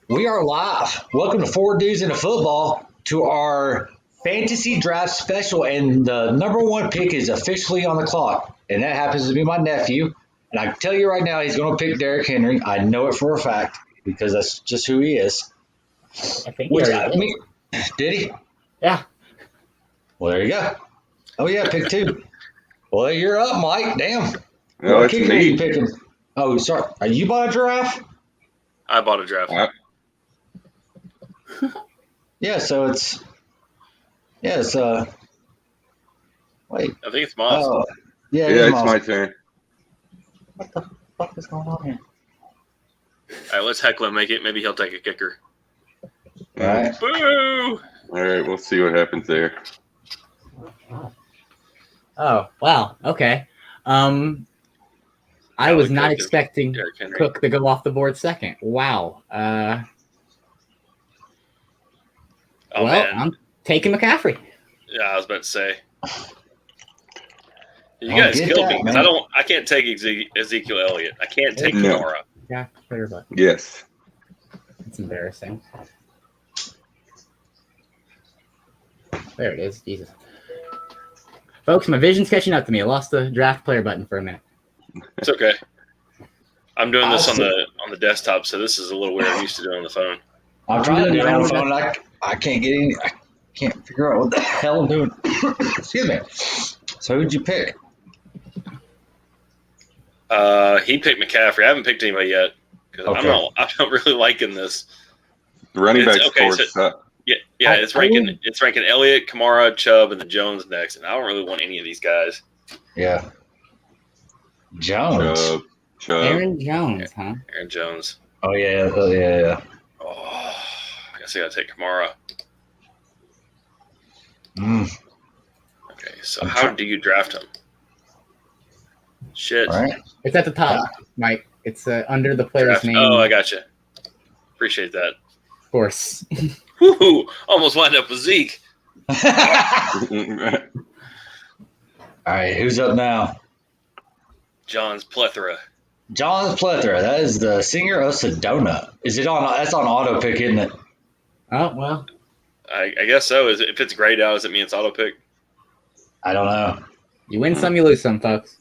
We are live. Welcome to Four Dudes in a Football to our fantasy draft special, and the number one pick is officially on the clock, and that happens to be my nephew. And I can tell you right now, he's going to pick Derrick Henry. I know it for a fact because that's just who he is. I think he already did. Did he? Yeah. Well, there you go. Oh yeah, pick two. Well, you're up, Mike. Damn. No, What it's kicker are you me. picking? Oh, sorry. Are you bought a giraffe? I bought a draft. Yeah, so it's wait. I think it's Moss. Oh, yeah, Yeah, it's Miles. my turn. What the fuck is going on here? All right, let's heckle him. Make it. Maybe he'll take a kicker. All right. Boo! All right, we'll see what happens there. Oh, wow. Okay. I was not expecting Derrick Henry. Cook to go off the board second. Wow. Oh Well, man. I'm taking McCaffrey. Yeah, I was about to say. You I'll guys get killed that, me because man. I can't take Ezekiel Elliott. I can't take No. Kamara. Yeah, clear, but Yes. it's embarrassing. There it is. Jesus. Folks, my vision's catching up to me. I lost the draft player button for a minute. It's okay. I'm doing this on Awesome. the desktop, so this is a little weird. I'm used to doing it on the phone. I'm trying to do it on the phone. I can't get any. I can't figure out what the hell I'm doing. Excuse me. So who'd you pick? He picked McCaffrey. I haven't picked anybody yet because Okay. I'm not really liking this. The running It's- back okay, scores suck. Yeah, it's ranking Elliott, Kamara, Chubb, and the Jones next, and I don't really want any of these guys. Yeah. Jones. Chubb. Aaron Jones, huh? Aaron Jones. Oh yeah. Oh yeah. Oh, I guess I gotta take Kamara. Mm. Okay, so how do you draft him? Shit. All right. It's at the top, Mike. It's under the player's Draft- name. Oh, I gotcha. Appreciate that. Of course. Woo! Almost wound up with Zeke. All right. Who's up now? John's plethora. John's Plethora. That is the singer of Sedona. Is it on? That's on auto pick, isn't it? Oh, well. I guess so. If it's grayed out, does it mean it's auto pick? I don't know. You win some, you lose some, folks.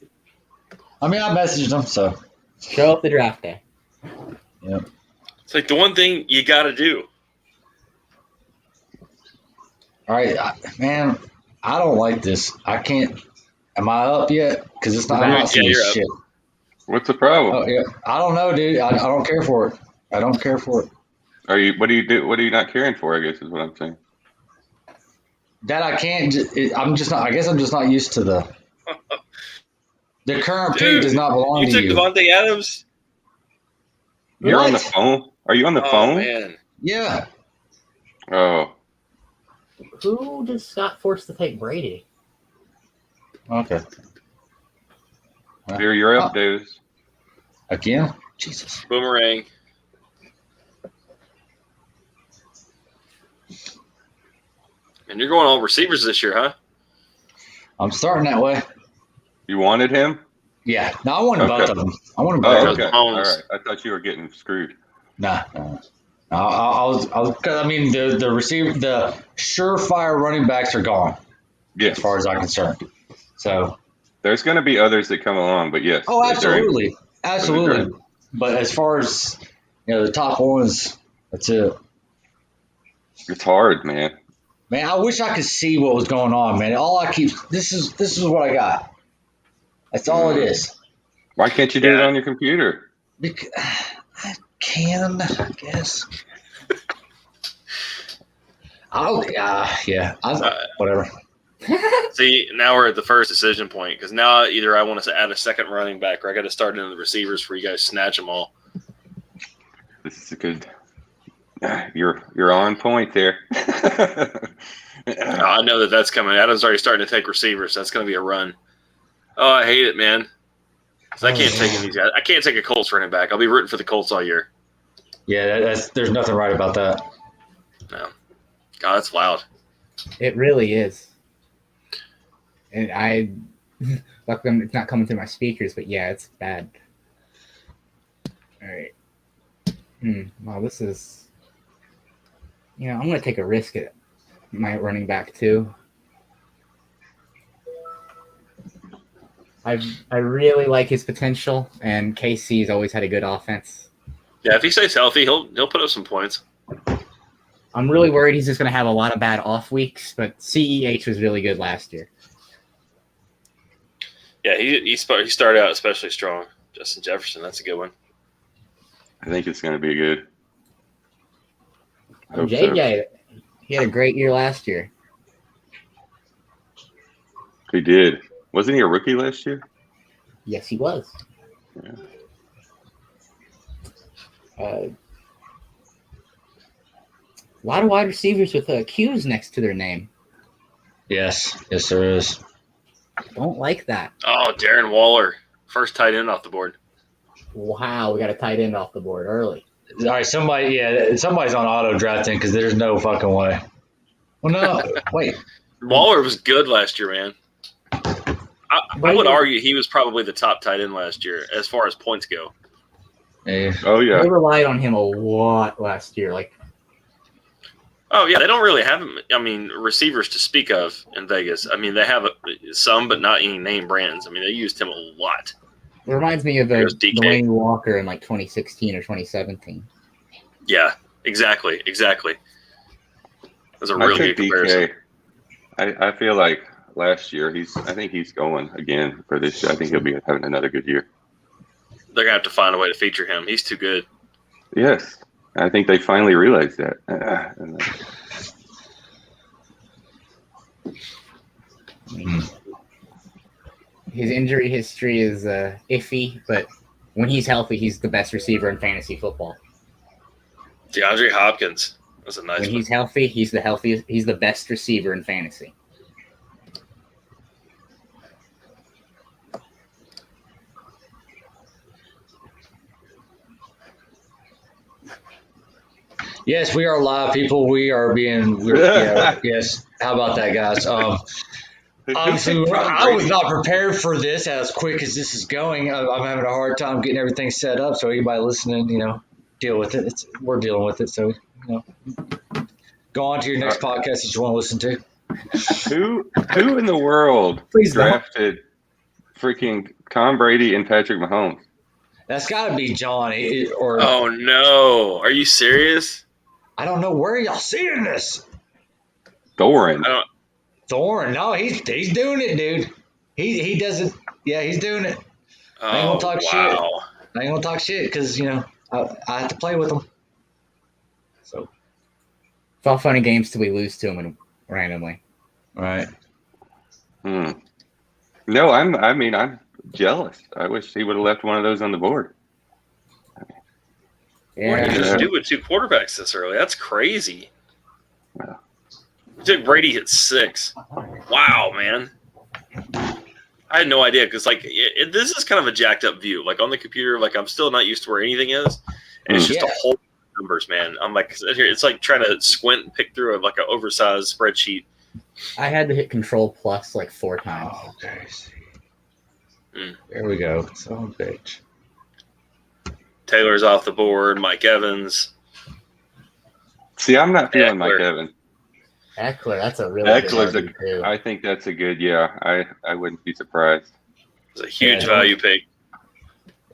I mean, I messaged him, so. Show up the draft day. Yep. It's like the one thing you gotta do. All right, man. I don't like this. I can't. Am I up yet? Because it's not. I'm not seeing you're up. shit. What's the problem? Oh yeah. I don't know, dude. I don't care for it. I don't care for it. What do you do? What are you not caring for? I guess is what I'm saying. That I can't. I'm just not. I guess I'm just not used to the current pick does not belong You to took you. Devontae Adams? You're on the What? phone. Are you on the Oh phone? man. Yeah. Oh, Who just got forced to take Brady? Okay. here you're up, Davis. Again. Jesus. Boomerang. And you're going all receivers this year, huh? I'm starting that way. You wanted him? Yeah. No, I wanted both Okay. of them. I wanted Oh, both of okay. them. All right. I thought you were getting screwed. Nah. I was. Cause I mean, the receiver, the surefire running backs are gone Yes. as far as I'm concerned. So. There's going to be others that come along, but yes. Oh, they're- absolutely, absolutely. But as far as the top ones, that's it. It's hard, man. Man, I wish I could see what was going on, man. All I keep this is what I got. That's all it is. Why can't you do it Yeah. on your computer? Because I can, I guess. Whatever. See, now we're at the first decision point because now either I want to add a second running back or I got to start into the receivers for you guys to snatch them all. This is a good. You're on point there. I know that's coming. Adam's already starting to take receivers. So that's going to be a run. Oh, I hate it, man. 'Cause I can't take any of these guys. I can't take a Colts running back. I'll be rooting for the Colts all year. Yeah, there's nothing right about that. No. God, that's loud. It really is. And luckily it's not coming through my speakers, but yeah, it's bad. All right. Wow, this is I'm going to take a risk at my running back too. I really like his potential, and KC's always had a good offense. Yeah, if he stays healthy, he'll put up some points. I'm really worried he's just going to have a lot of bad off weeks, but CEH was really good last year. Yeah, he started out especially strong. Justin Jefferson, that's a good one. I think it's going to be good. I hope JJ, he had a great year last year. He did. Wasn't he a rookie last year? Yes, he was. Yeah. A lot of wide receivers with Q's next to their name. Yes, there is. Don't like that. Oh, Darren Waller, first tight end off the board. Wow, we got a tight end off the board early. All right, somebody's on auto drafting because there's no fucking way. Well, no, wait. Waller was good last year, man. I would argue he was probably the top tight end last year as far as points go. Hey. Oh, yeah. They relied on him a lot last year. Oh, yeah, they don't really have, receivers to speak of in Vegas. I mean, they have some, but not any name brands. I mean, they used him a lot. It reminds me of There's DK. Dwayne Walker in 2016 or 2017. Yeah, exactly. That's a really good comparison. DK. I feel like last year I think he's going again for this year. I think he'll be having another good year. They're going to have to find a way to feature him. He's too good. Yes. I think they finally realized that. His injury history is iffy, but when he's healthy, he's the best receiver in fantasy football. DeAndre Hopkins. That's a nice When one. he's healthy, he's the healthiest. He's the best receiver in fantasy. Yes, we are live, people. Yes. How about that, guys? Obviously, I was not prepared for this as quick as this is going. I'm having a hard time getting everything set up. So anybody listening, deal with it. We're dealing with it. So, go on to your next podcast that you want to listen to. Who in the world drafted freaking Tom Brady and Patrick Mahomes? That's got to be John. Oh, no. Are you serious? I don't know where y'all seeing this. Thorin. Thorne, no, he's doing it, dude. He doesn't. Yeah, he's doing it. I ain't gonna talk shit. I ain't gonna talk shit because I have to play with him. So it's all fun and games till we lose to him randomly. Right. No, I'm jealous. I wish he would have left one of those on the board. What did you just do with two quarterbacks this early? That's crazy. Wow. You took Brady at 6. Wow, man. I had no idea because, this is kind of a jacked up view. On the computer, I'm still not used to where anything is. And it's just a whole numbers, man. I'm it's like trying to squint and pick through an oversized spreadsheet. I had to hit Control Plus 4 times. Oh, okay. There we go. Son of a bitch. Taylor's off the board. Mike Evans. See, I'm not feeling Mike Evans. Eckler, that's a really good too. I think that's a good, I wouldn't be surprised. It's a huge value pick.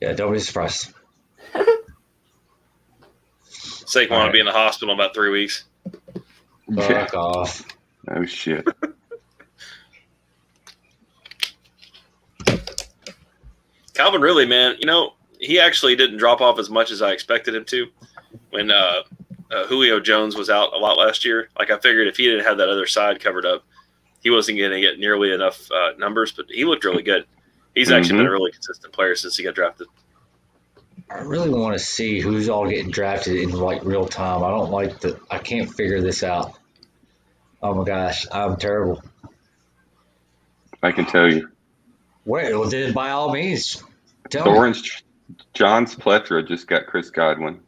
Yeah, don't be surprised. Saquon will be in the hospital in about 3 weeks. Fuck off. Oh, shit. Calvin Ridley, man, he actually didn't drop off as much as I expected him to when Julio Jones was out a lot last year. I figured if he didn't have that other side covered up, he wasn't going to get nearly enough numbers, but he looked really good. He's actually been a really consistent player since he got drafted. I really want to see who's all getting drafted in real time. I can't figure this out. Oh my gosh, I'm terrible. I can tell you. Well, then by all means, tell me. John's plethora just got Chris Godwin,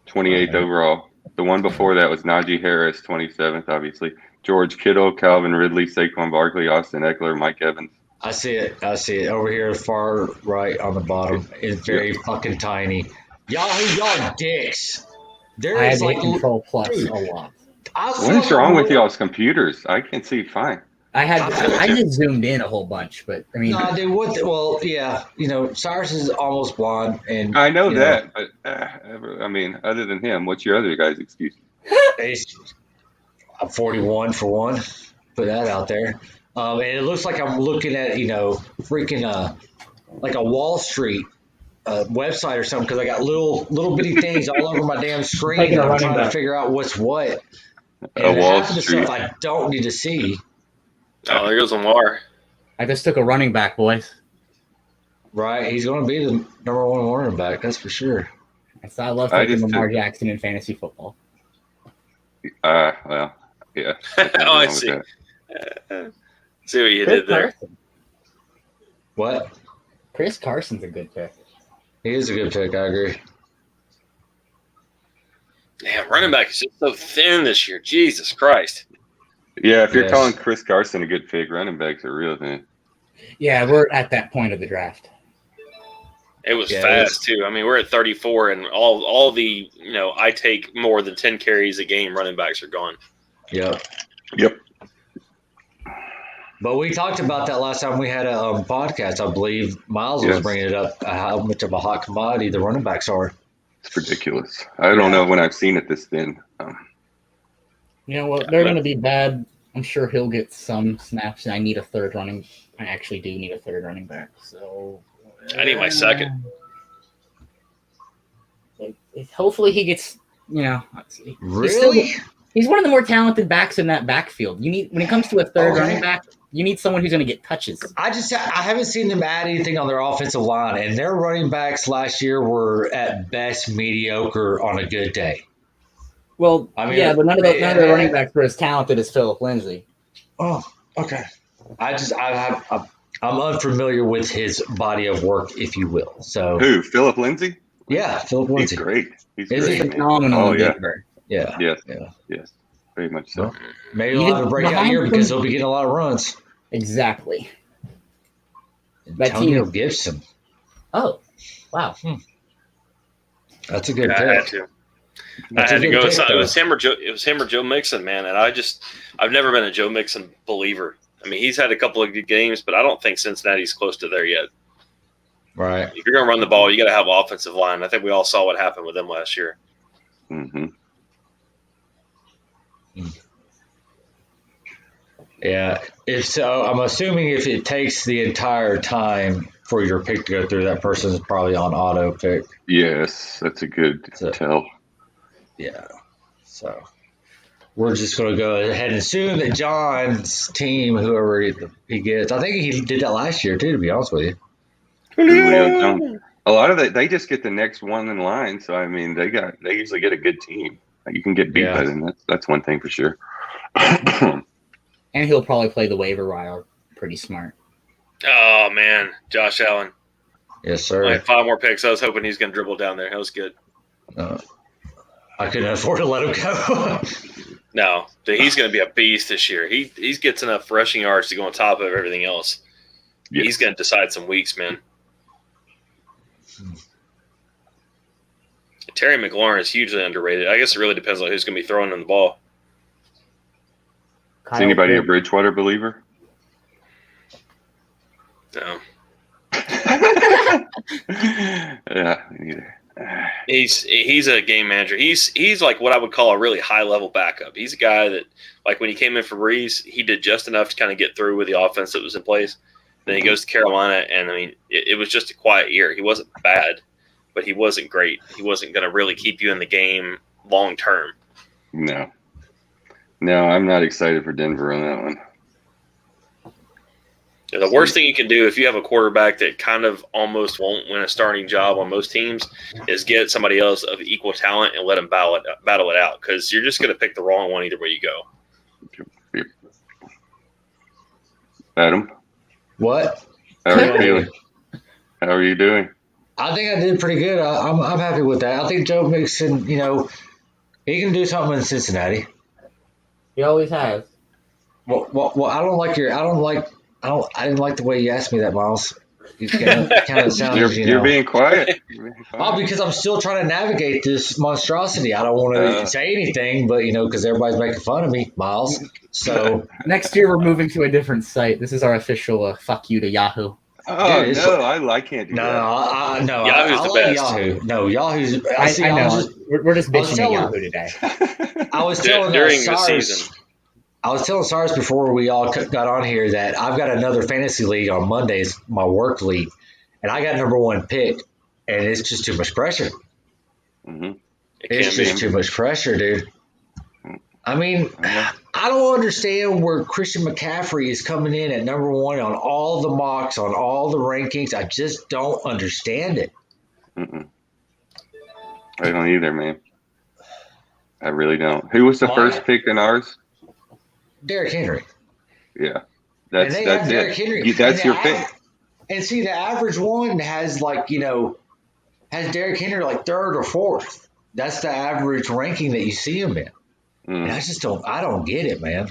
28th overall. The one before that was Najee Harris, 27th, obviously. George Kittle, Calvin Ridley, Saquon Barkley, Austin Eckler, Mike Evans. I see it. Over here, far right on the bottom. It's very fucking tiny. Y'all dicks. There I had is to like hit Control Plus dude, a lot. I feel What is like wrong I'm with really- y'all's computers? I can see fine. I just zoomed in a whole bunch, but I mean, No, dude. Well, yeah. Cyrus is almost blonde, and I know that, but I mean, other than him, what's your other guy's excuse? I'm 41 for one. Put that out there. And it looks like I'm looking at freaking like a Wall Street website or something because I got little bitty things all over my damn screen Taking that a I'm running trying to back. figure out what's what. A And Wall half of the Street. stuff I don't need to see. Oh, there goes Lamar. I just took a running back, boys. Right, he's going to be the number one running back. That's for sure. I love I taking just Lamar took- Jackson in fantasy football. Well, yeah. Oh, I see. See what you did there. Carson. What? Chris Carson's a good pick. He is a good pick. I agree. Damn, running back is just so thin this year. Jesus Christ. Yeah, if you're Yes. calling Chris Carson a good pick, running backs are real thin. Yeah, we're at that point of the draft. It was Yeah, fast too. I mean, we're at 34, and all the I take more than 10 carries a game. Running backs are gone. Yep. Yep. But we talked about that last time we had a podcast. I believe Miles was Yes. bringing it up how much of a hot commodity the running backs are. It's ridiculous. I don't know when I've seen it this thin. You know what? They're going to be bad. I'm sure he'll get some snaps, and I need a third running. I actually do need a third running back. So I need my second. Hopefully he gets. Really? He's one of the more talented backs in that backfield. You need when it comes to a third Okay. running back, you need someone who's going to get touches. I haven't seen them add anything on their offensive line, and their running backs last year were at best mediocre on a good day. Well, I mean, yeah, but none of the yeah. running backs were as talented as Philip Lindsay. Oh, okay. I'm unfamiliar with his body of work, if you will. So Who? Philip Lindsay? yeah, Philip He's Lindsay. great. He's Is great, he? man. Phenomenal Oh, in yeah. Denver. Yeah, Yes. yeah. Yes. Very much so. Well, maybe he'll have a breakout year because he'll be getting a lot of runs. Exactly. That Antonio team- Gibson. Oh, wow. That's a good I had pick. to. That's I a had to good go. pick, It though. was him or Joe. It was him or Joe Mixon, man. And I've never been a Joe Mixon believer. I mean, he's had a couple of good games, but I don't think Cincinnati's close to there yet. Right. If you're going to run the ball, you got to have an offensive line. I think we all saw what happened with them last year. Mm-hmm. Yeah. If so, I'm assuming if it takes the entire time for your pick to go through, that person is probably on auto pick. Yes, that's a good So- tell. Yeah. So we're just going to go ahead and assume that John's team, whoever he gets, I think he did that last year too, to be honest with you. Julio Jones. A lot of that, they just get the next one in line. So I mean, they usually get a good team. You can get beat Yeah. by them. That's one thing for sure. And he'll probably play the waiver wire pretty smart. Oh man, Josh Allen. Yes, I sir. had 5 more picks. I was hoping he's going to dribble down there. That was good. I couldn't afford to let him go. No, he's going to be a beast this year. He gets enough rushing yards to go on top of everything else. Yes. He's going to decide some weeks, man. Terry McLaurin is hugely underrated. I guess it really depends on who's going to be throwing him the ball. Is anybody a Bridgewater believer? No, Yeah, me neither. he's a game manager. He's like what I would call a really high level backup. He's a guy that, like when he came in for Breeze, he did just enough to kind of get through with the offense that was in place. Then he goes to Carolina, and I mean, it was just a quiet year. He wasn't bad, but he wasn't great. He wasn't going to really keep you in the game long term. No, I'm not excited for Denver on that one. The worst thing you can do if you have a quarterback that kind of almost won't win a starting job on most teams is get somebody else of equal talent and let them battle it out, because you're just going to pick the wrong one either way you go. Adam, What? how are you feeling? How are you doing? I think I did pretty good. I'm happy with that. I think Joe Mixon, he can do something in Cincinnati. He always has. Well, I didn't like the way you asked me that, Miles. It kind of sounds, You're being quiet. You're being Oh, quiet. because I'm still trying to navigate this monstrosity. I don't want to say anything, but because everybody's making fun of me, Miles. So Next year, we're moving to a different site. This is our official fuck you to Yahoo. Oh Dude, no, I can't do no, that. Yahoo's I the like best. Yahoo. No, Yahoo's. I know. We're just I was bitching at telling- Yahoo today. I was telling During the Cyrus. season. I was telling Cyrus before we all got on here that I've got another fantasy league on Mondays, my work league, and I got number one pick, and it's just too much pressure. Mhm. It It's can just be. too much pressure, dude. I mean, I don't understand where Christian McCaffrey is coming in at number one on all the mocks, on all the rankings. I just don't understand it. Mm-mm. I don't either, man. I really don't. Who was the Why? first pick in ours? Derrick Henry. Yeah, And that's they have it. Derrick Henry. That's And your the pick. And see, the average one has has Derrick Henry like third or fourth. That's the average ranking that you see him in. And I don't get it, man.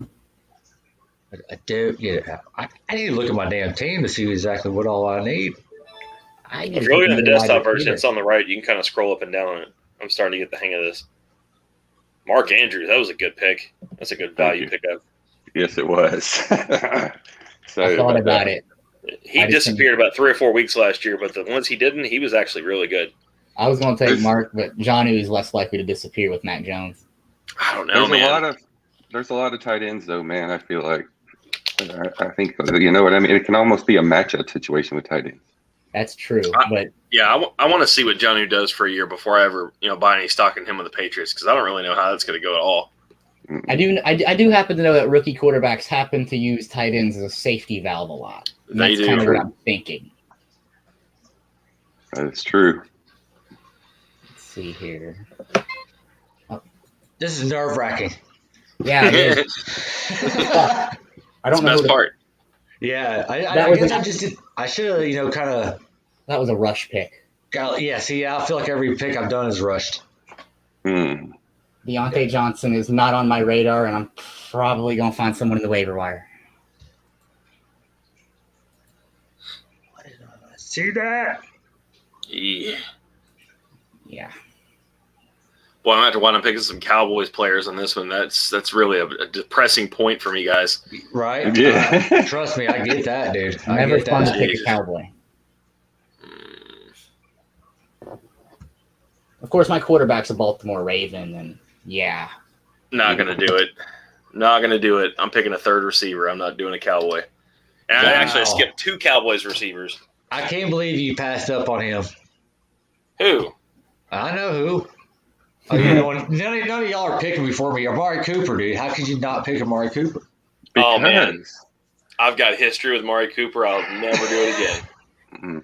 I do get it. I need to look at my damn team to see exactly what all I need. If you're looking at the desktop version, it's on the right. You can kind of scroll up and down on it. I'm starting to get the hang of this. Mark Andrews, that was a good pick. That's a good value pickup. Yes, it was. I thought about it. He disappeared about 3 or 4 weeks last year, but the ones he didn't, he was actually really good. I was going to take Mark, but Jonnu is less likely to disappear with Matt Jones. I don't know, man. There's a lot of tight ends, though, man. I feel like I think you know what I mean. It can almost be a matchup situation with tight ends. That's true, but yeah, I want to see what Jonnu does for a year before I ever buy any stock in him with the Patriots because I don't really know how that's going to go at all. I do happen to know that rookie quarterbacks happen to use tight ends as a safety valve a lot. And They that's do. kind of what I'm thinking. That's true. Let's see here. This is nerve wracking. Yeah, it is. I don't know. That's the best part. Yeah, I was guess an- I just did. I should have, kind of. That was a rush pick. Yeah, see, I feel like every pick I've done is rushed. Hmm. Deontay Johnson is not on my radar, and I'm probably going to find someone in the waiver wire. See that? Yeah. Yeah. Boy, I'm going to have to wind up picking some Cowboys players on this one. That's really a depressing point for me, guys. Right? Yeah. Trust me, I get that, dude. I Never get fun to that. pick a Cowboy. Of course, my quarterback's a Baltimore Raven, and yeah. Not going to do it. Not going to do it. I'm picking a third receiver. I'm not doing a Cowboy. And I actually skipped 2 Cowboys receivers. I can't believe you passed up on him. Who? I know who. Oh, none of y'all are picking before me. Amari Cooper, dude. How could you not pick Amari Cooper? Oh, man. Because- I've got history with Amari Cooper. I'll never do it again. Mhm.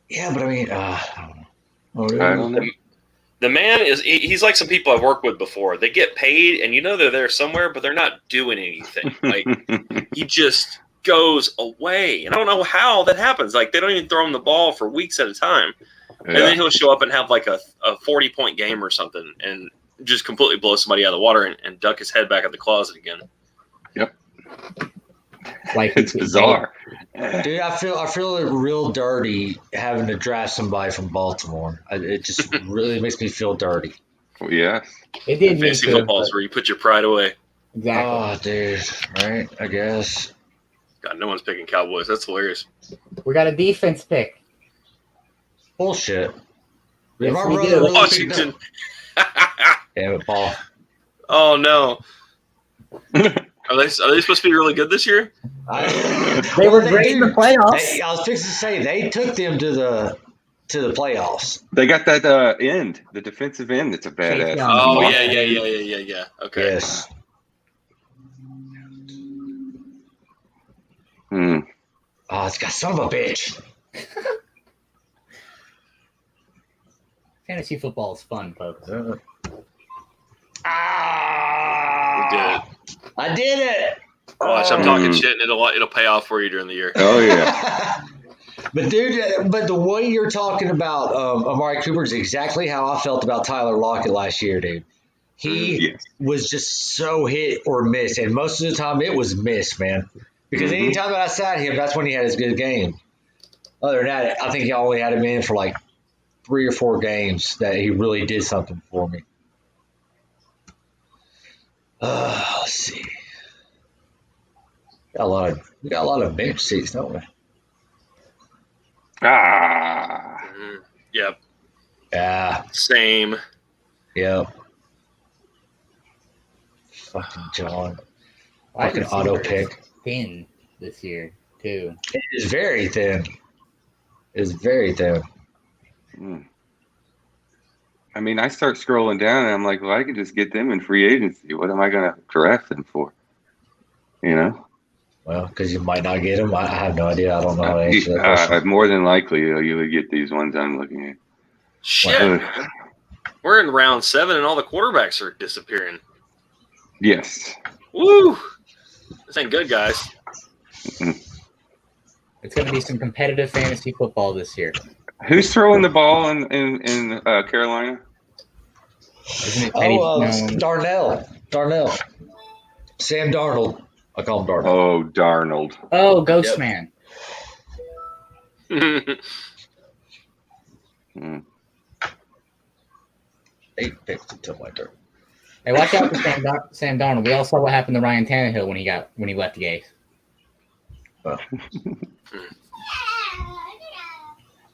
Yeah, but I mean, I I don't know. The man he's like some people I've worked with before. They get paid and they're there somewhere, but they're not doing anything. Like he just goes away. And I don't know how that happens. Like they don't even throw him the ball for weeks at a time. And then he'll show up and have like a 40-point game or something and just completely blow somebody out of the water and duck his head back in the closet again. Yep. Like It's bizarre. dude, I feel real dirty having to draft somebody from Baltimore. It just really makes me feel dirty. Well, yes. It did me Fantasy too. football is where you put your pride away. Exactly. Oh, dude. Right? I guess. God, no one's picking Cowboys. That's hilarious. We got a defense pick. Bullshit. Yes, My we brother do. really Washington. Damn it, Paul. Oh no. Are they supposed to be really good this year? They were great in the playoffs. I was fixing to say they took them to the playoffs. They got that end, the defensive end. That's a badass. Yeah. Oh yeah. Okay. Yes. Hmm. Oh, it's got son of a bitch. Fantasy football is fun, folks. Ah! I did it. Watch, I'm talking shit, and it'll pay off for you during the year. Oh yeah. But dude, the way you're talking about Amari Cooper is exactly how I felt about Tyler Lockett last year, dude. He Yes. was just so hit or miss, and most of the time it was miss, man. Because anytime that I sat him, that's when he had his good game. Other than that, I think he only had him in for like 3 or 4 games that he really did something for me. Let's see. We got a lot of bench seats, don't we? Yep. Yeah. Same. Yep. Fucking John. Wide Fucking auto receiver is pick. thin this year too. It is very thin. It's very thin. I mean, I start scrolling down and I'm like, well, I could just get them in free agency. What am I going to draft them for? You know? Well, because you might not get them. I have no idea. I don't know how to answer that question. More than likely, you would get these ones I'm looking at. Shit. We're in round 7 and all the quarterbacks are disappearing. Yes. Woo! This ain't good, guys. It's going to be some competitive fantasy football this year. Who's throwing the ball in Carolina? Isn't it Teddy? Darnell. Sam Darnold. I call him Darnold. Oh, Darnold. Oh, Ghost Man. 8 picks until my turn. Hey, watch out for Sam Darnold. We all saw what happened to Ryan Tannehill when he left Gase. Well.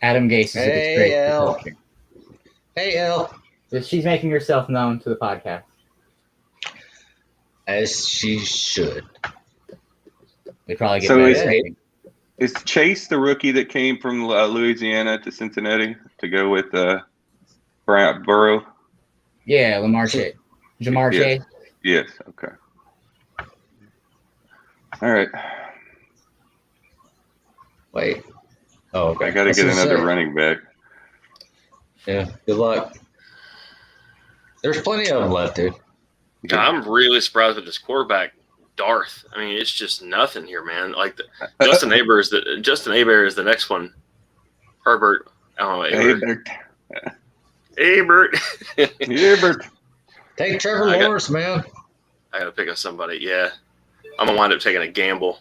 Adam Gase is a disgrace. L. Hey, L. So she's making herself known to the podcast. As she should. We probably get So better. is Chase the rookie that came from Louisiana to Cincinnati to go with Burrow? Yeah, Jamar Chase. Yes. Okay. All right. Wait. Oh, okay. I got to get another running back. Yeah. Good luck. There's plenty of them left, dude. God, I'm really surprised with this quarterback, Darth. I mean, it's just nothing here, man. Like Justin Aber is the next one. Herbert. Oh, Abert. Abert. Abert. Take Trevor Lawrence, man. I got to pick up somebody. Yeah, I'm gonna wind up taking a gamble.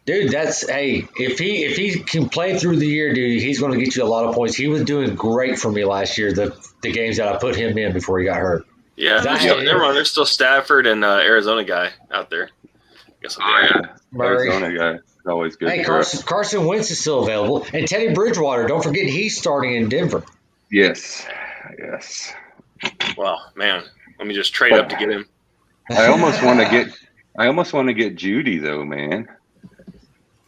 Dude, if he can play through the year, dude, he's going to get you a lot of points. He was doing great for me last year. The games that I put him in before he got hurt. Yeah, never mind. There's still Stafford and Arizona guy out there. Arizona guy. Always good. Hey, Carson Wentz is still available. And Teddy Bridgewater, don't forget he's starting in Denver. Yes. Well, man, let me just trade up to get him. I almost want to get Judy though, man.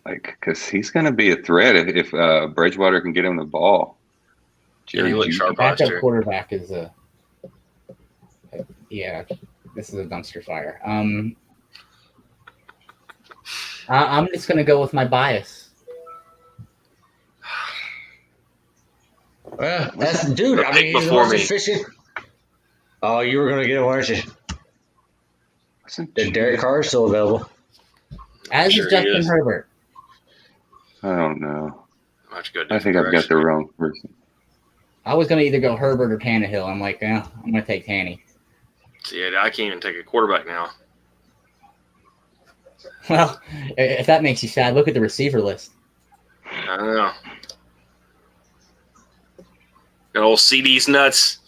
Like, because he's going to be a threat if Bridgewater can get him the ball. Yeah, he looks sharp. Backup quarterback is this is a dumpster fire. I'm just going to go with my bias. Well, that's dude. I mean, he's the most efficient. Oh, you were going to get him, weren't you? The Derek Carr is still available. As is Justin Herbert. I don't know. I think I've got the wrong person. I was going to either go Herbert or Tannehill. I'm like, I'm going to take Tanny. See, I can't even take a quarterback now. Well, if that makes you sad, look at the receiver list. I don't know. Got old CD's nuts.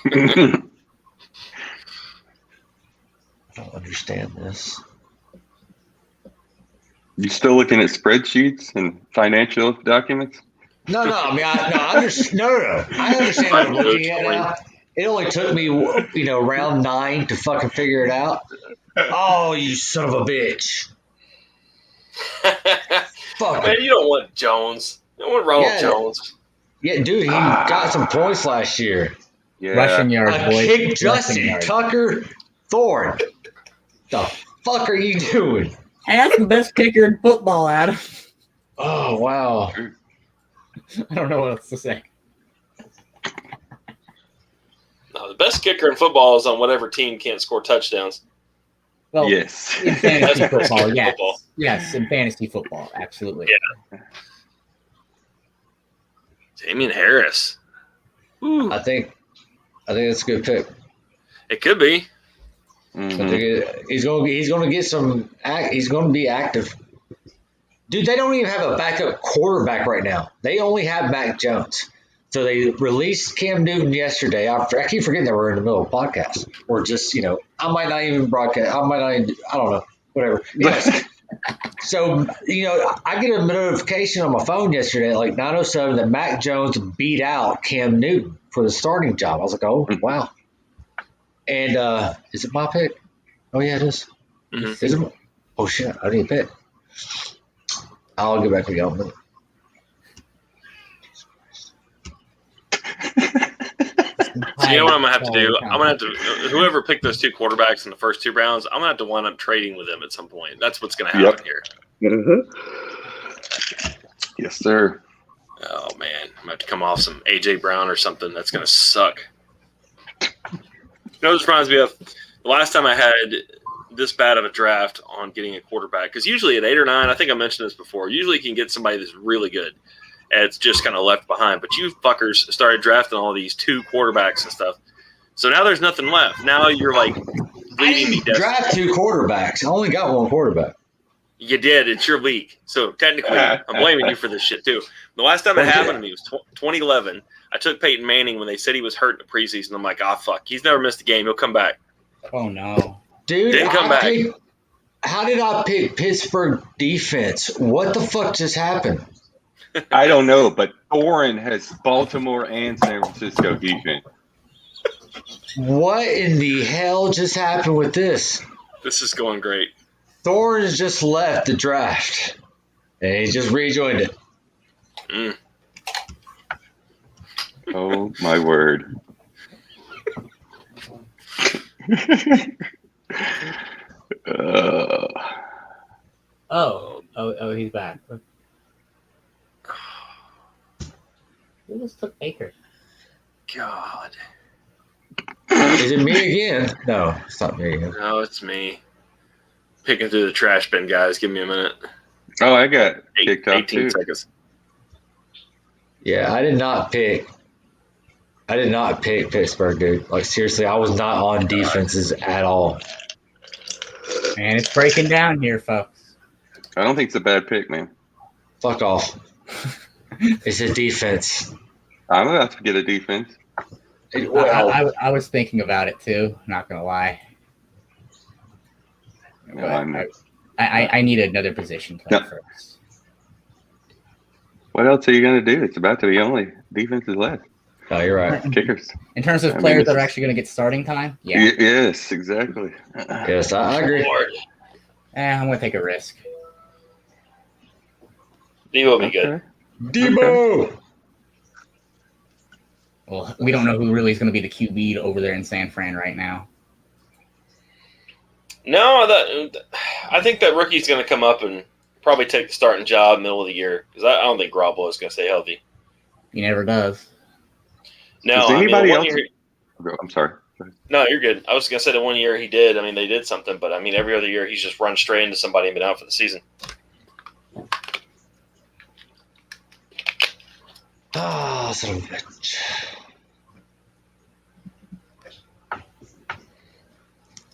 I don't understand this. You still looking at spreadsheets and financial documents? No. I mean, I understand what I'm looking at now. It only took me, round 9 to fucking figure it out. Oh, you son of a bitch! Fuck. Man, you don't want Jones. You don't want Ronald Jones. Yeah, dude, he got some points last year. Yeah. Rushing yards, boys. Kick Justin Tucker Thorne. The fuck are you doing? Hey, that's the best kicker in football, Adam. Oh, wow. I don't know what else to say. No, the best kicker in football is on whatever team can't score touchdowns. Well, yes. In fantasy football, yes. Football. Yes, in fantasy football, absolutely. Yeah. Damian Harris. Ooh. I think that's a good pick. It could be. Mm-hmm. I think he's going to get some. He's going to be active. Dude, they don't even have a backup quarterback right now. They only have Mac Jones. So they released Cam Newton yesterday. I keep forgetting that we're in the middle of a podcast. Or just, I might not even broadcast. I don't know. Whatever. Anyways, so, I get a notification on my phone yesterday at like 9:07 that Mac Jones beat out Cam Newton for the starting job. I was like, oh, wow. And is it my pick? Oh, yeah, it is. Mhm. Is it? Oh, shit. I didn't pick. I'll get back to y'all in a minute. So you know what I'm gonna have to do? I'm gonna have to whoever picked those two quarterbacks in the first two rounds, I'm gonna have to wind up trading with them at some point. That's what's gonna happen here. Mm-hmm. Yes, sir. Oh man, I'm gonna have to come off some AJ Brown or something. That's gonna suck. This reminds me of the last time I had this bad of a draft on getting a quarterback. Because usually at 8 or 9, I think I mentioned this before. Usually you can get somebody that's really good. And it's just kind of left behind. But you fuckers started drafting all these 2 quarterbacks and stuff. So now there's nothing left. Now you're like leading me desperate. Draft 2 quarterbacks. I only got 1 quarterback. You did. It's your league. So technically, I'm blaming you for this shit too. The last time it happened to me was 2011. I took Peyton Manning when they said he was hurt in the preseason. I'm like, fuck. He's never missed a game. He'll come back. Oh, no. Dude, Didn't come back. How did I pick Pittsburgh defense? What the fuck just happened? I don't know, but Thorin has Baltimore and San Francisco defense. What in the hell just happened with this? This is going great. Thorin just left the draft, and he just rejoined it. Mm. Oh, my word. Oh, he's back. Who just took Baker? God. Is it me again? No, it's not me again. No, it's me. Picking through the trash bin, guys. Give me a minute. Oh, I got kicked off 18 too. seconds. Yeah, I did not pick Pittsburgh, dude. Like, seriously, I was not on defenses at all. Man, it's breaking down here, folks. I don't think it's a bad pick, man. Fuck off. It's a defense. I'm about to get a defense. I was thinking about it too. Not gonna lie. No, I'm not. I need another position player first. What else are you going to do? It's about to be only defenses left. No, you're right. Kickers. In terms of players that are actually going to get starting time, yeah. Yes, exactly. Yes, I agree. I'm going to take a risk. Debo will be good. Debo! Okay. Well, we don't know who really is going to be the QB over there in San Fran right now. No, I think that rookie's going to come up and probably take the starting job middle of the year because I don't think Garoppolo is going to stay healthy. He never does. No, does anybody else? I'm sorry. No, you're good. I was going to say the 1 year he did. I mean, they did something, but I mean, every other year he's just run straight into somebody and been out for the season. Ah, son of a bitch.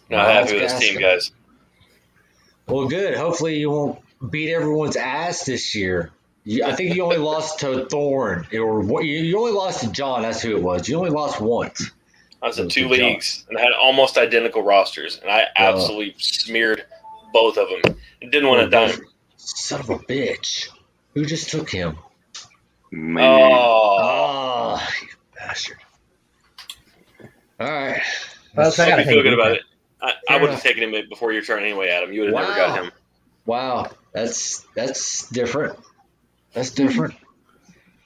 Not happy with this team, guys. Well, good. Hopefully you won't beat everyone's ass this year. I think you only lost to Thorne. Or you only lost to John. That's who it was. You only lost once. I was in 2 leagues and had almost identical rosters, and I absolutely smeared both of them and didn't want to dime. Son of a bitch. Who just took him? Man. Oh, you bastard. All right. Folks, I I feel good about it. it. I would have taken him before your turn anyway, Adam. You would have never got him. Wow. That's different. That's different.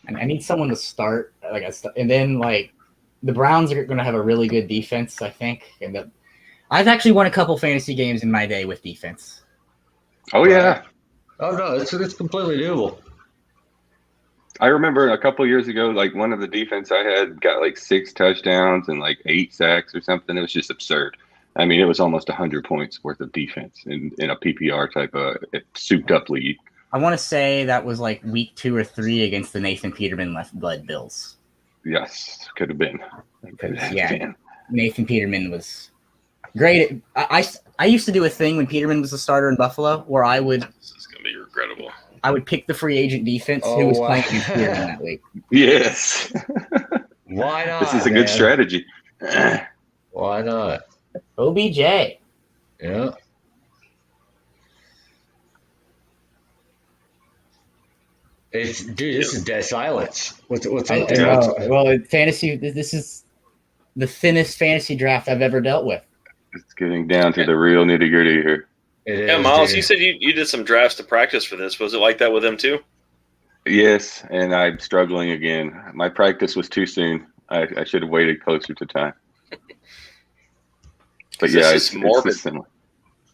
I need someone to start, and then the Browns are going to have a really good defense, I think. And I've actually won a couple fantasy games in my day with defense. Oh yeah. Oh no, it's completely doable. I remember a couple years ago, one of the defense I had got 6 touchdowns and 8 sacks or something. It was just absurd. I mean, it was almost 100 points worth of defense in a PPR type of souped up league. I want to say that was week 2 or 3 against the Nathan Peterman left Bills. Yes, could have been. Nathan Peterman was great. I used to do a thing when Peterman was a starter in Buffalo where I would. This is going to be regrettable. I would pick the free agent defense Oh, who was wow. playing against Fear in that league. Yes. Why not? This is a good strategy. Why not? OBJ. Yeah. Dude, this is dead silence. What's up, dude? Well, fantasy. This is the thinnest fantasy draft I've ever dealt with. It's getting down to the real nitty gritty here. Yeah, Miles, you said you did some drafts to practice for this. Was it like that with them too? Yes, and I'm struggling again. My practice was too soon. I should have waited closer to time. But yeah, it's similar.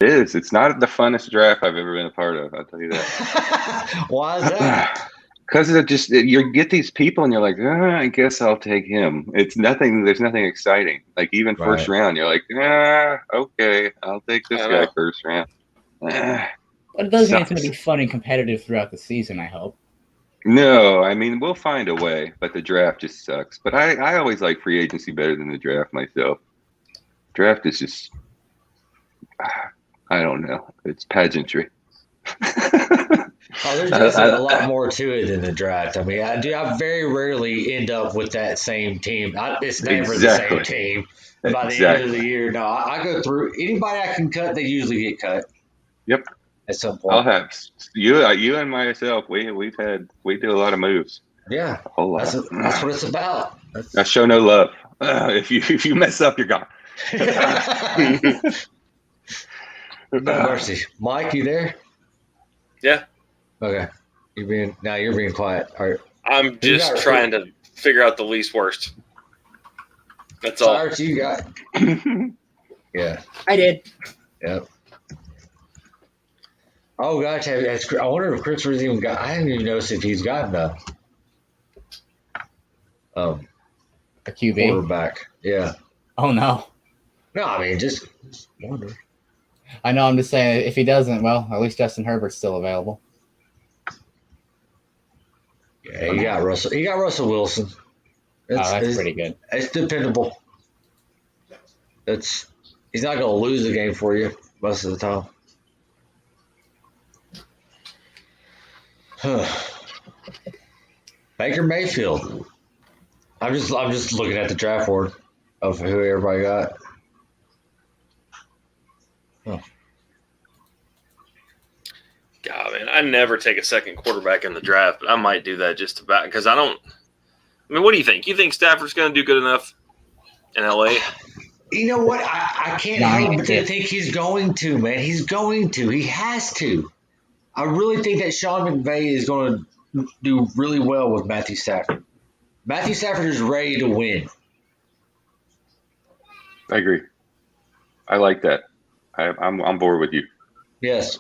It is. It's not the funnest draft I've ever been a part of. I'll tell you that. Why is that? Because you get these people and you're like, I guess I'll take him. It's nothing. There's nothing exciting. Like even first round, you're like, okay, I'll take this guy first round. But it does mean it's going to be fun and competitive throughout the season, I hope. No, I mean, we'll find a way, but the draft just sucks. But I always like free agency better than the draft myself. Draft is just, I don't know. It's pageantry. There's definitely a lot more to it than the draft. I mean, I very rarely end up with that same team. It's never the same team. By the end of the year, no, I go through anybody I can cut. They usually get cut. Yep. At some point, I'll have you and myself. We do a lot of moves. Yeah, a whole lot. That's what it's about. I show no love. If you mess up, you're gone. No mercy. Mike, you there? Yeah. Okay. You're being quiet. I'm just trying to figure out the least worst. That's all. Cyrus, you got. Yeah. I did. Yep. Oh gosh, I wonder if Christopher's even got. I haven't even noticed if he's gotten a QB quarterback. Yeah. Oh no. No, I mean just wonder. I know. I'm just saying, if he doesn't, well, at least Justin Herbert's still available. Yeah, he got Russell. He got Russell Wilson. That's pretty good. It's dependable. He's not going to lose the game for you most of the time. Baker Mayfield. I'm just looking at the draft board of who everybody got. God, man, I never take a second quarterback in the draft, but I might do that just about because I don't. I mean, what do you think? You think Stafford's going to do good enough in LA? You know what? I can't help but think he's going to, man. He's going to. He has to. I really think that Sean McVay is going to do really well with Matthew Stafford. Matthew Stafford is ready to win. I agree. I like that. I'm on board with you. Yes.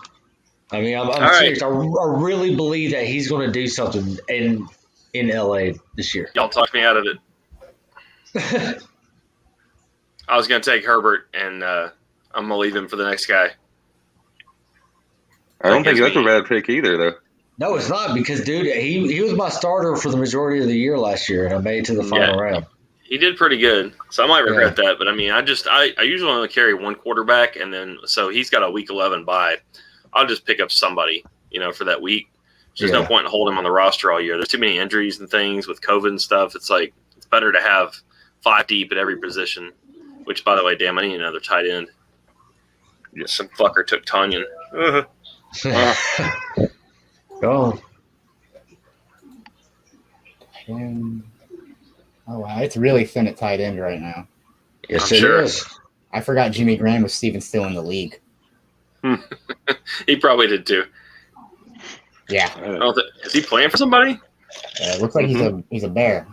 I mean, I'm serious. I really believe that he's going to do something in LA this year. Y'all talked me out of it. I was going to take Herbert, and I'm going to leave him for the next guy. I don't think that's a bad pick either, though. No, it's not because, dude, he was my starter for the majority of the year last year, and I made it to the final round. He did pretty good, so I might regret that. But, I mean, I usually only carry one quarterback, and then so he's got a Week 11 bye. I'll just pick up somebody, for that week. There's no point in holding him on the roster all year. There's too many injuries and things with COVID and stuff. It's like it's better to have 5 deep at every position, which, by the way, damn, I need another tight end. Yeah, some fucker took Tanyan. Oh. Oh, wow. It's really thin at tight end right now. Yes, it is. I forgot Jimmy Graham was even still in the league. He probably did too. Yeah. Is he playing for somebody? Looks like he's a Bear.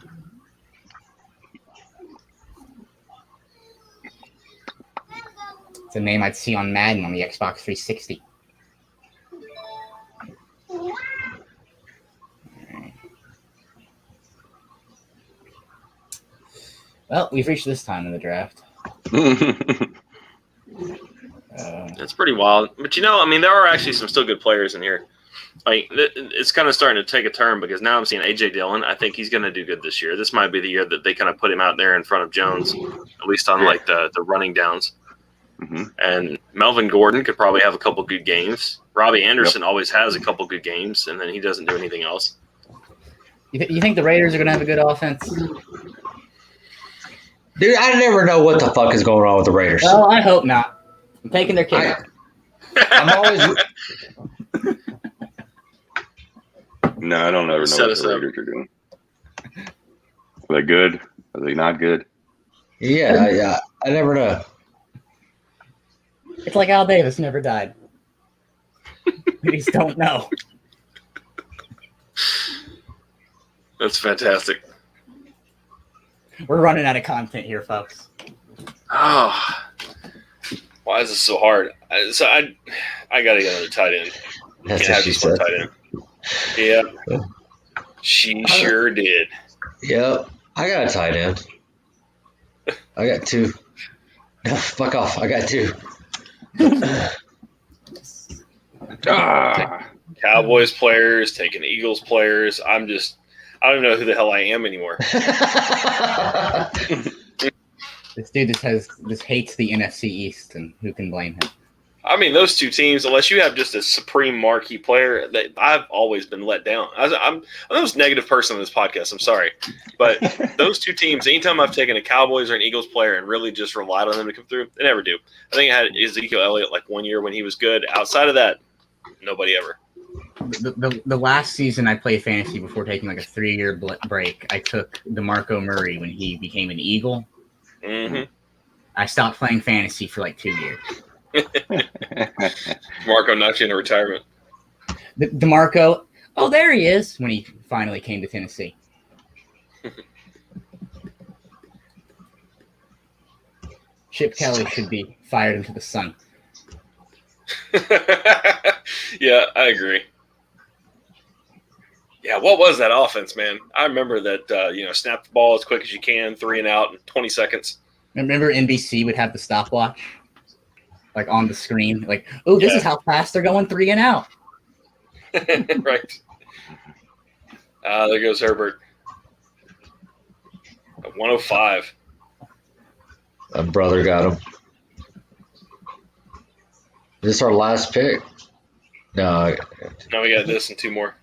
It's a name I'd see on Madden on the Xbox 360. Well, we've reached this time in the draft. It's pretty wild. But, there are actually some still good players in here. Like, it's kind of starting to take a turn because now I'm seeing A.J. Dillon. I think he's going to do good this year. This might be the year that they kind of put him out there in front of Jones, at least on, the running downs. And Melvin Gordon could probably have a couple good games. Robbie Anderson always has a couple good games, and then he doesn't do anything else. You think the Raiders are going to have a good offense? Dude, I never know what the fuck is going on with the Raiders. Well, I hope not. I'm taking their kicker. I'm always. No, I don't ever know what the Raiders are doing. Are they good? Are they not good? Yeah. I never know. It's like Al Davis never died. We just don't know. That's fantastic. We're running out of content here, folks. Oh, why is this so hard? I got to get another tight end. That's Can't what have she just one said. tight end. Yeah, she sure did. Yep. I got a tight end. I got two. No, fuck off. I got two. Cowboys players taking Eagles players. I don't even know who the hell I am anymore. This dude just hates the NFC East, and who can blame him? I mean, those two teams, unless you have just a supreme marquee player, that I've always been let down. I'm the most negative person on this podcast. I'm sorry. But those two teams, anytime I've taken a Cowboys or an Eagles player and really just relied on them to come through, they never do. I think I had Ezekiel Elliott like 1 year when he was good. Outside of that, nobody ever. The last season I played fantasy before taking like a 3-year break, I took DeMarco Murray when he became an Eagle. Mm-hmm. I stopped playing fantasy for like 2 years. Marco knocked you into retirement. DeMarco, oh, there he is, when he finally came to Tennessee. Chip Kelly should be fired into the sun. Yeah, I agree. Yeah, what was that offense, man? I remember that, snap the ball as quick as you can, 3 and out in 20 seconds. Remember NBC would have the stopwatch? Like on the screen, like, oh, this is how fast they're going 3 and out. Right. There goes Herbert. 105. My brother got him. Is this our last pick? No. Now we got this and 2 more.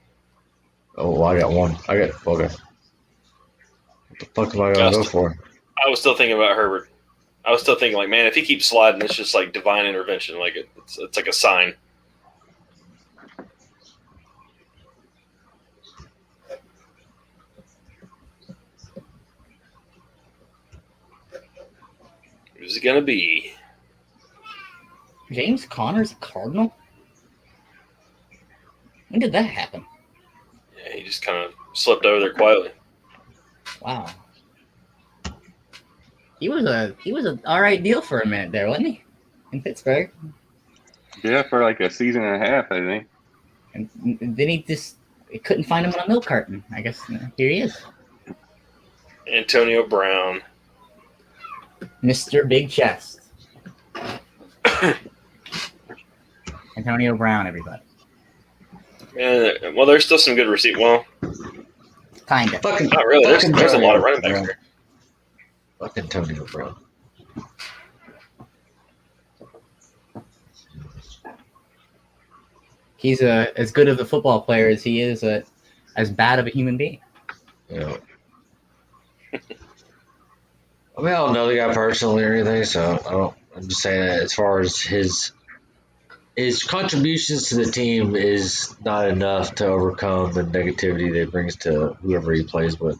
Oh, I got one. Okay. What the fuck am I going to go for? I was still thinking about Herbert. I was still thinking, like, man, if he keeps sliding, it's just like divine intervention. Like it's like a sign. Who's it gonna be? James Conner's a Cardinal? When did that happen? Yeah, he just kind of slipped over there quietly. Wow. He was a all right deal for a minute there, wasn't he? In Pittsburgh. Yeah, for like a season and a half, I think. And then he couldn't find him on a milk carton. I guess here he is. Antonio Brown. Mr. Big Chest. Antonio Brown, everybody. Man, well, there's still some good receipt. Well, Kinda. not really. There's a lot of running backs there. Fucking Antonio Brown. He's as good of a football player as he is as bad of a human being. Yeah. I mean, I don't know the guy personally or anything, so I'm just saying that as far as his contributions to the team is not enough to overcome the negativity that it brings to whoever he plays with.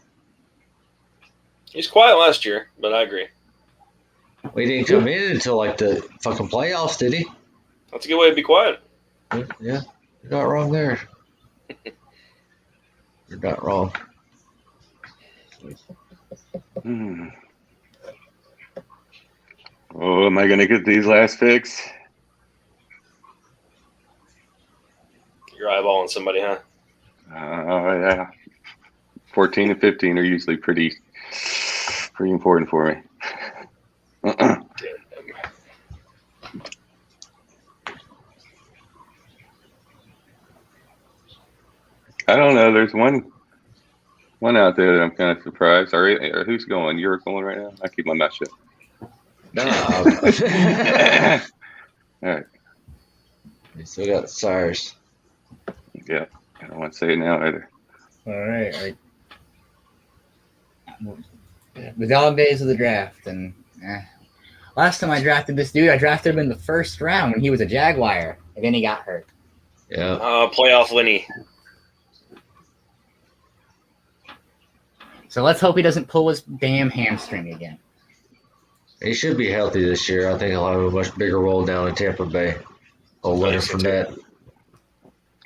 He's quiet last year, but I agree. Well, he didn't come in until like the fucking playoffs, did he? That's a good way to be quiet. Yeah, you're not wrong there. You're not wrong. Oh, am I going to get these last picks? You're eyeballing somebody, huh? Yeah. 14 and 15 are usually pretty important for me. I don't know. There's one out there that I'm kind of surprised. Or who's going? You're going right now? I keep my mouth shut. No. All right. We still got Cyrus. Yeah. I don't want to say it now either. All right. The dog days of the draft, and last time I drafted this dude, I drafted him in the first round when he was a Jaguar, and then he got hurt. Yeah. Playoff Lenny. So let's hope he doesn't pull his damn hamstring again. He should be healthy this year. I think he'll have a much bigger role down in Tampa Bay. Oh, Leonard Fournette.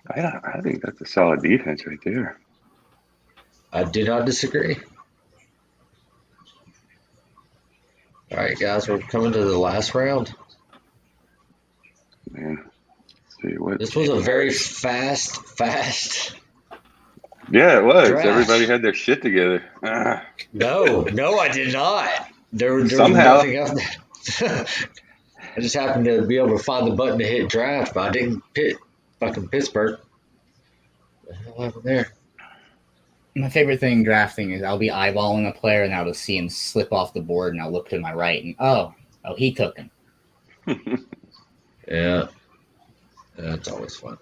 I think that's a solid defense right there. I do not disagree. All right, guys, we're coming to the last round. Man, let's see what. This was a very fast. Yeah, it was. draft. Everybody had their shit together. No, I did not. There was Somehow. nothing else. I just happened to be able to find the button to hit draft, but I didn't hit fucking Pittsburgh. What the hell happened there? My favorite thing drafting is I'll be eyeballing a player and I'll just see him slip off the board and I'll look to my right and oh, he took him. Yeah. That's always fun.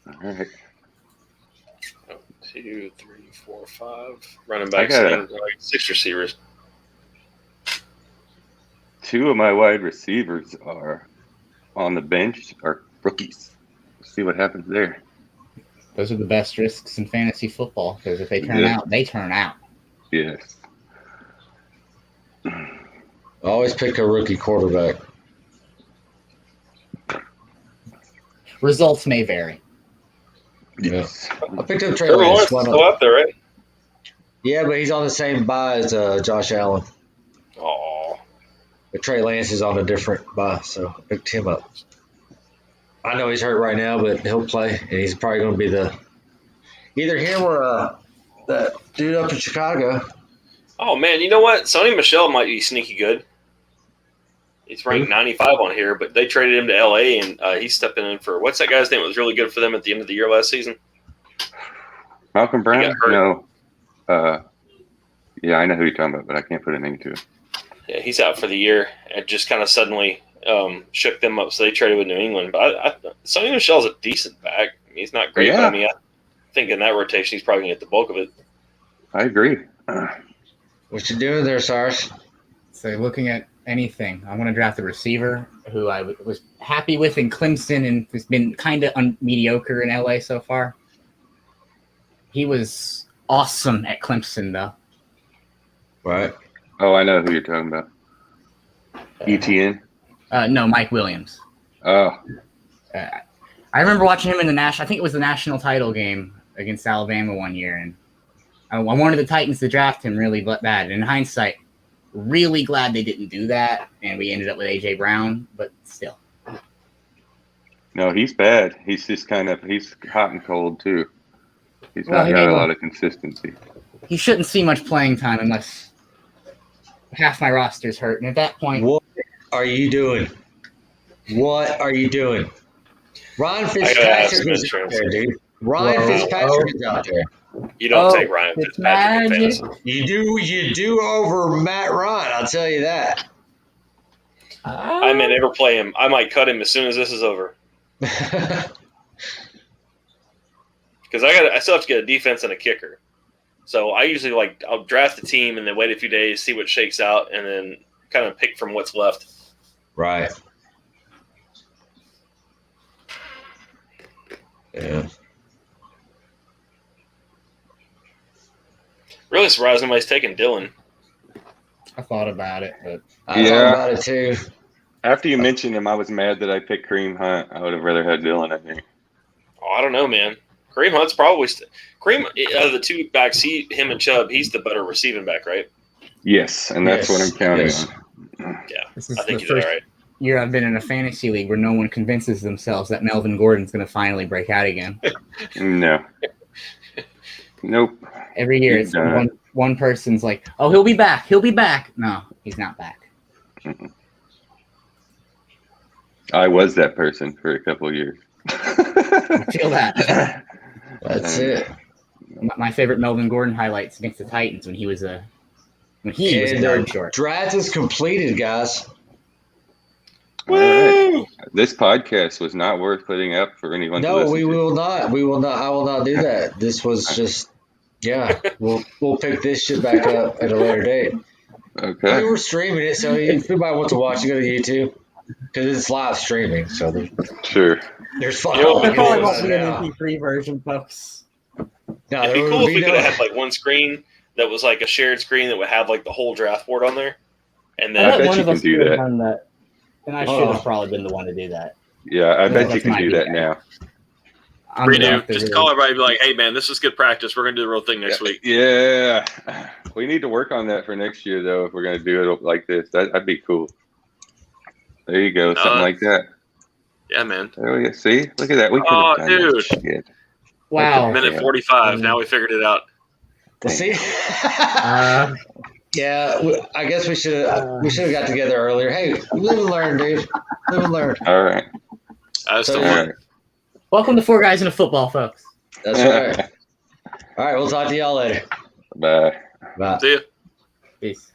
All right. 2, 3, 4, 5 running backs I got and 6 receivers. 2 of my wide receivers are on the bench, are rookies. Let's see what happens there. Those are the best risks in fantasy football because if they turn out, they turn out. Yes. Always pick a rookie quarterback. Results may vary. Yes. I picked up Trey Trevor Lance. Lawrence is still up there, right? Yeah, but he's on the same bye as Josh Allen. Oh, But Trey Lance is on a different bye, so I picked him up. I know he's hurt right now, but he'll play, and he's probably going to be either him or that dude up in Chicago. oh man, you know what? Sonny Michel might be sneaky good. He's ranked 95 on here, but they traded him to LA, and he's stepping in for what's that guy's name? That was really good for them at the end of the year last season. Malcolm Brown? got hurt. No. Yeah, I know who you're talking about, but I can't put a name to it. Yeah, he's out for the year. It just kind of suddenly shook them up, so they traded with New England. But Sonny Michel's a decent back. I mean, he's not great, but I mean, I think in that rotation, he's probably going to get the bulk of it. I agree. What you doing there, Cyrus? So looking at anything, I want to draft a receiver who I was happy with in Clemson and has been kind of mediocre in LA so far. He was awesome at Clemson, though. Right. Oh, I know who you're talking about. ETN? No, Mike Williams. Oh, I remember watching him in I think it was the national title game against Alabama one year, and I wanted the Titans to draft him really bad. In hindsight, really glad they didn't do that, and we ended up with A.J. Brown, but still. no, he's bad. He's just he's hot and cold, too. He's not got a lot of consistency. He shouldn't see much playing time unless half my roster's hurt, and at that point... What are you doing? Ryan Fitzpatrick is out there, dude. Ryan Fitzpatrick is out there. You don't take Ryan Fitzpatrick in fantasy. You do over Matt Ryan, I'll tell you that. I may never play him. I might cut him as soon as this is over. Because I still have to get a defense and a kicker. So I usually I'll draft the team and then wait a few days, see what shakes out, and then kind of pick from what's left. Right. Yeah. Really surprised nobody's taking Dylan. I thought about it, but I thought about it too. After you mentioned him, I was mad that I picked Kareem Hunt. I would have rather had Dylan, I think. Oh, I don't know, man. Kareem Hunt's probably Kareem out of the two backs. Him and Chubb, he's the better receiving back, right? Yes, and that's what I'm counting on. Yeah, this is I think the he's all first right. year I've been in a fantasy league where no one convinces themselves that Melvin Gordon's going to finally break out again. No. Nope. Every year, it's one person's like, "Oh, he'll be back. He'll be back." No, he's not back. Mm-mm. I was that person for a couple of years. I feel that. That's it. My favorite Melvin Gordon highlights against the Titans when he was He was a And yard the short. draft is completed, guys. All right. This podcast was not worth putting up for anyone to No, listen we to. will not. We will not. I will not do that. This was just, yeah. We'll pick this shit back up at a later date. I mean, Okay. we're streaming it, so if anybody wants to watch it, go to YouTube because it's live streaming. So Sure. there's fuck You know, all There we probably can won't do be an now. MP3 version, folks. No, It'd there be cool would if we be could no. have had like one screen that was like a shared screen that would have like the whole draft board on there, and I then bet bet one you of can us do could have that. done that, and I Oh. should have probably been the one to do that. Yeah, I bet you that's can my do that bad. now. I'm gonna redo. have to Just really- call everybody and be like, "Hey man, this is good practice. We're gonna do the real thing next week." Yeah. We need to work on that for next year, though, if we're going to do it like this. That'd be cool. There you go. Something like that. Yeah, man. There we go. See? Look at that. We could Oh, have done dude. that shit. Wow. Minute Yeah. 45. Now we figured it out. Well, see, Uh, yeah, I guess we should have got together earlier. Hey, live and learn, dude. Live and learn. All right. That's the So, All one. right. welcome to Four Guys in a Football, folks. That's right. All right, we'll talk to y'all later. Bye. Bye. See ya. Peace.